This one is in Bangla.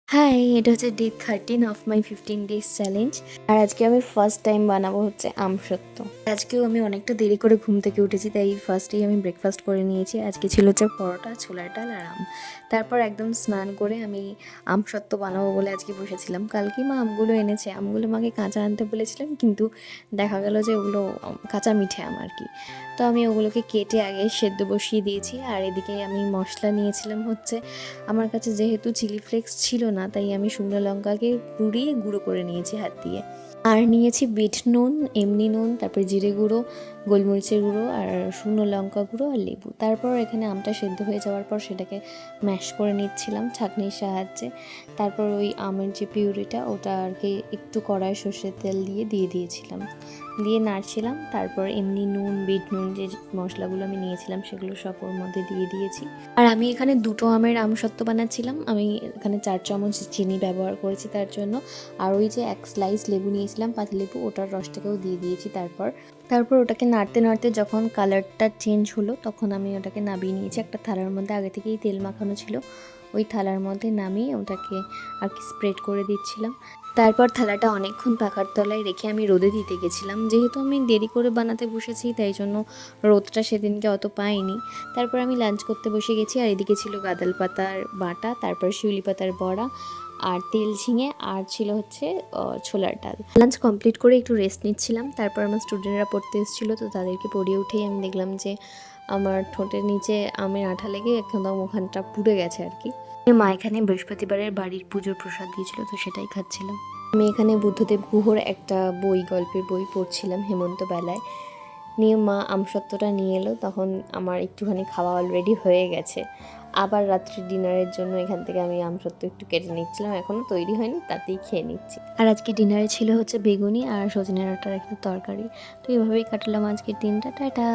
হাই, এটা হচ্ছে day 13 of my 15 days challenge. আর আজকে আমি ফার্স্ট টাইম বানাবো হচ্ছে আমসত্ত্ব। আজকেও আমি অনেকটা দেরি করে ঘুম থেকে উঠেছি, তাই ফার্স্টেই আমি ব্রেকফাস্ট করে নিয়েছি। আজকে ছিল হচ্ছে পরোটা, ছোলার ডাল আর আম। তারপর একদম স্নান করে আমি আমসত্ত্ব বানাবো বলে আজকে বসেছিলাম। কালকেই মা আমগুলো এনেছে, আমগুলো মাকে কাঁচা আনতে বলেছিলাম, কিন্তু দেখা গেল যে ওগুলো কাঁচা মিঠে আম আর কি। তো আমি ওগুলোকে কেটে আগে সেদ্ধ বসিয়ে দিয়েছি। আর এদিকে আমি মশলা নিয়েছিলাম হচ্ছে, আমার কাছে যেহেতু চিলি ফ্লেক্স ছিল না, তাই আমি শুকনো লঙ্কাকে পুড়িয়ে গুঁড়ো করে নিয়েছি হাত দিয়ে। আর নিয়েছি বিট নুন, এমনি নুন, তারপর জিরে গুঁড়ো, গোলমরিচের গুঁড়ো আর শুকনো লঙ্কা গুঁড়ো আর লেবু। তারপর এখানে আমটা সেদ্ধ হয়ে যাওয়ার পর সেটাকে ম্যাশ করে নিচ্ছিলাম ছাঁকনির সাহায্যে। তারপর ওই আমের যে পিউরিটা ওটা আর কি একটু কড়াই সর্ষের তেল দিয়ে দিয়েছিলাম, দিয়ে নাড়ছিলাম। তারপর এমনি নুন, বিট নুন যে মশলাগুলো আমি নিয়েছিলাম সেগুলো সব ওর মধ্যে দিয়ে দিয়েছি। আর আমি এখানে দুটো আমের আমসত্ত্ব বানাচ্ছিলাম। আমি এখানে 4 চামচ চিনি ব্যবহার করেছি তার জন্য। আর ওই যে এক স্লাইস লেবু নিয়েছিলাম, পাতিলেবু, ওটার রসটাকেও দিয়ে দিয়েছি। তারপর ওটাকে নাড়তে নাড়তে যখন কালারটা চেঞ্জ হলো তখন আমি ওটাকে নামিয়ে নিয়েছি একটা থালার মধ্যে। আগে থেকেই তেল মাখানো ছিল, ওই থালার মধ্যে নামিয়ে ওটাকে আর কি স্প্রেড করে দিচ্ছিলাম। তারপর থালাটা অনেকক্ষণ পাখার তলায় রেখে আমি রোদে দিতে গেছিলাম। যেহেতু আমি দেরি করে বানাতে বসেছি, তাই জন্য রোদটা সেদিনকে অত পাইনি। তারপর আমি লাঞ্চ করতে বসে গেছি। আর এদিকে ছিল গাঁদাল পাতার বাটা, তারপর শিউলি পাতার বড়া আর তেল ঝিঙে, আর ছিল হচ্ছে ছোলার ডাল। লাঞ্চ কমপ্লিট করে একটু রেস্ট নিচ্ছিলাম। তারপর আমার স্টুডেন্টরা পড়তে এসেছিলো, তো তাদেরকে পড়িয়ে উঠেই আমি দেখলাম যে আমার ঠোঁটের নিচে আমের আঠা লেগে একদম ওখানটা পুড়ে গেছে আর কি। মা এখানে বৃহস্পতিবারের বাড়ির পুজোর প্রসাদ দিয়েছিল, তো সেটাই খাচ্ছিলাম। আমি এখানে বুদ্ধদেব গুহর একটা গল্পের বই পড়ছিলাম হেমন্ত বেলায়। নিয়ে মা আমসত্ত্বটা নিয়ে এলো, তখন আমার একটুখানি খাওয়া অলরেডি হয়ে গেছে। আবার রাত্রি ডিনারের জন্য এখান থেকে আমি আমসত্ত্ব একটু কেটে নিচ্ছিলাম, এখনও তৈরি হয়নি, তাতেই খেয়ে নিচ্ছি। আর আজকে ডিনারে ছিল হচ্ছে বেগুনি আর সজনে ডাঁটার একটা তরকারি। তো এইভাবেই কাটালাম আজকের দিনটা। টাটা।